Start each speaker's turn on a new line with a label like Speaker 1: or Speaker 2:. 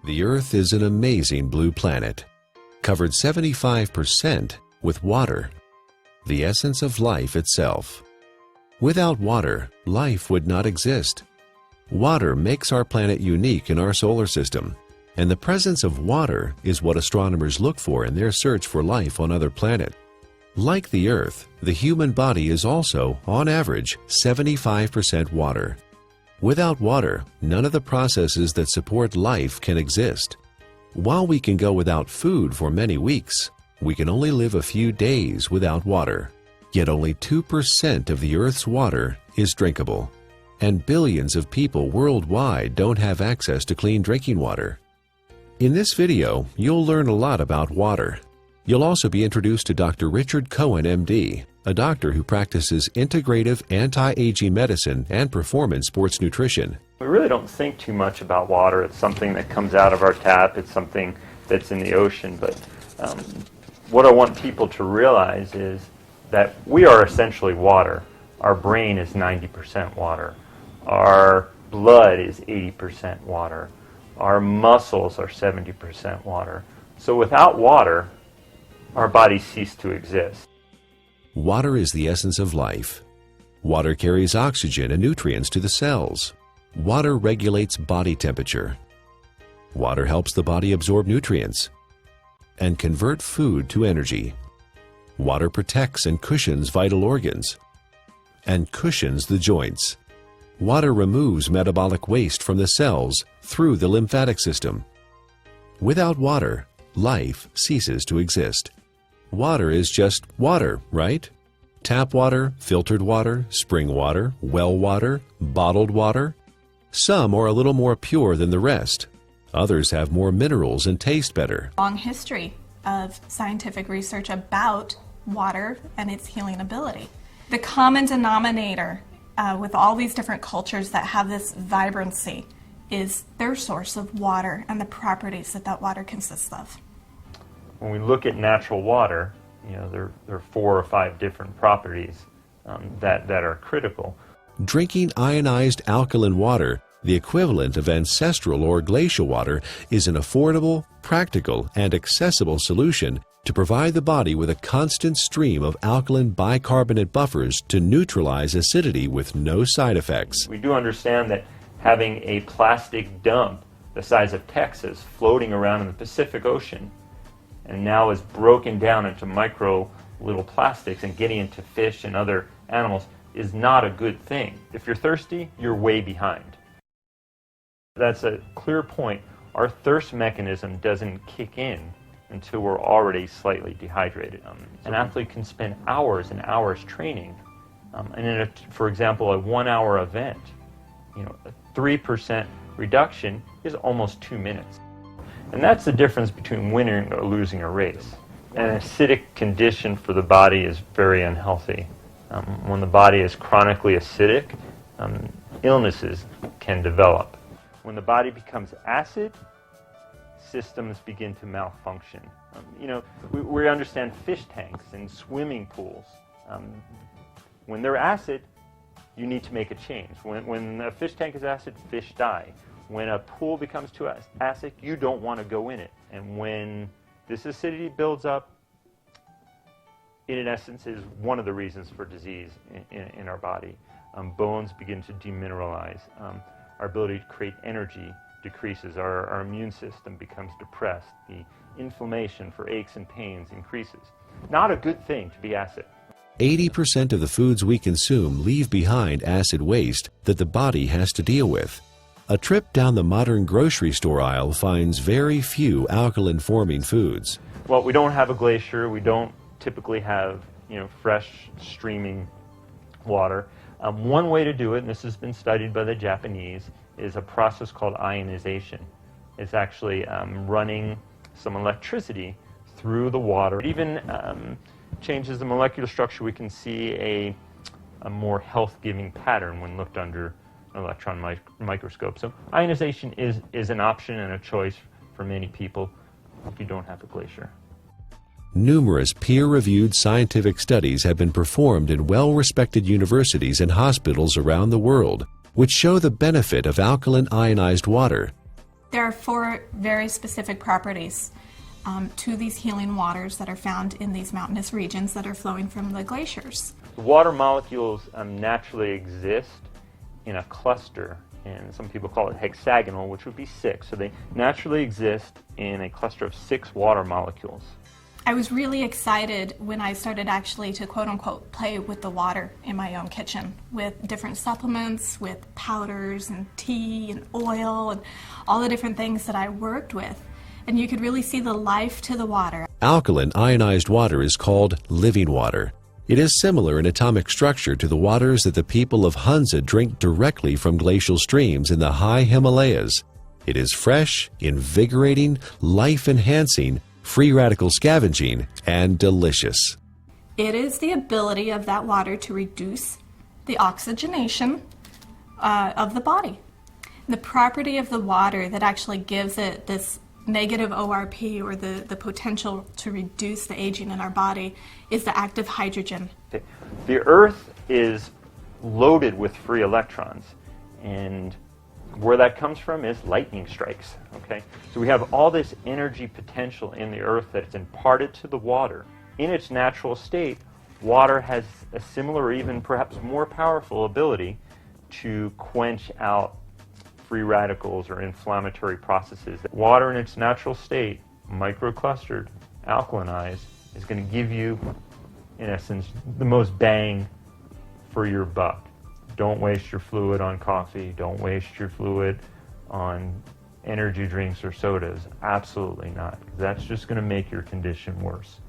Speaker 1: The Earth is an amazing blue planet, covered 75% with water, the essence of life itself. Without water, life would not exist. Water makes our planet unique in our solar system, and the presence of water is what astronomers look for in their search for life on other planets. Like the Earth, the human body is also, on average, 75% water. Without water, none of the processes that support life can exist. While we can go without food for many weeks, we can only live a few days without water. Yet only 2% of the Earth's water is drinkable, and billions of people worldwide don't have access to clean drinking water. In this video, you'll learn a lot about water. You'll also be introduced to Dr. Richard Cohen, MD, a doctor who practices integrative anti-aging medicine and performance sports nutrition.
Speaker 2: We really don't think too much about water. It's something that comes out of our tap. It's something that's in the ocean. But what I want people to realize is that we are essentially water. Our brain is 90% water. Our blood is 80% water. Our muscles are 70% water. So without water, our bodies cease to exist.
Speaker 1: Water is the essence of life. Water carries oxygen and nutrients to the cells. Water regulates body temperature. Water helps the body absorb nutrients and convert food to energy. Water protects and cushions vital organs and cushions the joints. Water removes metabolic waste from the cells through the lymphatic system. Without water, life ceases to exist. Water is just water, right? Tap water, filtered water, spring water, well water, bottled water. Some are a little more pure than the rest. Others have more minerals and taste better.
Speaker 3: Long history of scientific research about water and its healing ability. The common denominator with all these different cultures that have this vibrancy is their source of water and the properties that that water consists of.
Speaker 2: When we look at natural water, there are 4 or 5 different properties that are critical.
Speaker 1: Drinking ionized alkaline water, the equivalent of ancestral or glacial water, is an affordable, practical, and accessible solution to provide the body with a constant stream of alkaline bicarbonate buffers to neutralize acidity with no side effects.
Speaker 2: We do understand that having a plastic dump the size of Texas floating around in the Pacific Ocean and now is broken down into micro little plastics and getting into fish and other animals is not a good thing. If you're thirsty, you're way behind. That's a clear point. Our thirst mechanism doesn't kick in until we're already slightly dehydrated. An athlete can spend hours and hours training, and in for example, a 1-hour event, a 3% reduction is almost 2 minutes. And that's the difference between winning or losing a race. An acidic condition for the body is very unhealthy. When the body is chronically acidic, illnesses can develop. When the body becomes acid, systems begin to malfunction. We understand fish tanks and swimming pools. When they're acid, you need to make a change. When a fish tank is acid, fish die. When a pool becomes too acid, you don't want to go in it. And when this acidity builds up, it in essence is one of the reasons for disease in our body. Bones begin to demineralize. Our ability to create energy decreases. Our immune system becomes depressed. The inflammation for aches and pains increases. Not a good thing to be acid.
Speaker 1: 80% of the foods we consume leave behind acid waste that the body has to deal with. A trip down the modern grocery store aisle finds very few alkaline-forming foods.
Speaker 2: Well, we don't have a glacier. We don't typically have, fresh streaming water. One way to do it, and this has been studied by the Japanese, is a process called ionization. It's actually running some electricity through the water. It even changes the molecular structure. We can see a more health-giving pattern when looked under an electron microscope. So ionization is an option and a choice for many people if you don't have a glacier.
Speaker 1: Numerous peer-reviewed scientific studies have been performed in well-respected universities and hospitals around the world, which show the benefit of alkaline ionized water.
Speaker 3: There are 4 very specific properties to these healing waters that are found in these mountainous regions that are flowing from the glaciers.
Speaker 2: The water molecules naturally exist in a cluster, and some people call it hexagonal, which would be 6. So they naturally exist in a cluster of 6 water molecules.
Speaker 3: I was really excited when I started actually to quote-unquote play with the water in my own kitchen with different supplements, with powders and tea and oil and all the different things that I worked with. And you could really see the life to the water.
Speaker 1: Alkaline ionized water is called living water. It is similar in atomic structure to the waters that the people of Hunza drink directly from glacial streams in the high Himalayas. It is fresh, invigorating, life-enhancing, free radical scavenging, and delicious.
Speaker 3: It is the ability of that water to reduce the oxygenation of the body. The property of the water that actually gives it this negative ORP, or the potential to reduce the aging in our body, is the active hydrogen.
Speaker 2: The Earth is loaded with free electrons, and where that comes from is lightning strikes. Okay, so we have all this energy potential in the Earth that's imparted to the water. In its natural state, water has a similar, or even perhaps more powerful ability to quench out free radicals or inflammatory processes. Water in its natural state, microclustered, alkalinized, is going to give you, in essence, the most bang for your buck. Don't waste your fluid on coffee. Don't waste your fluid on energy drinks or sodas. Absolutely not. That's just going to make your condition worse.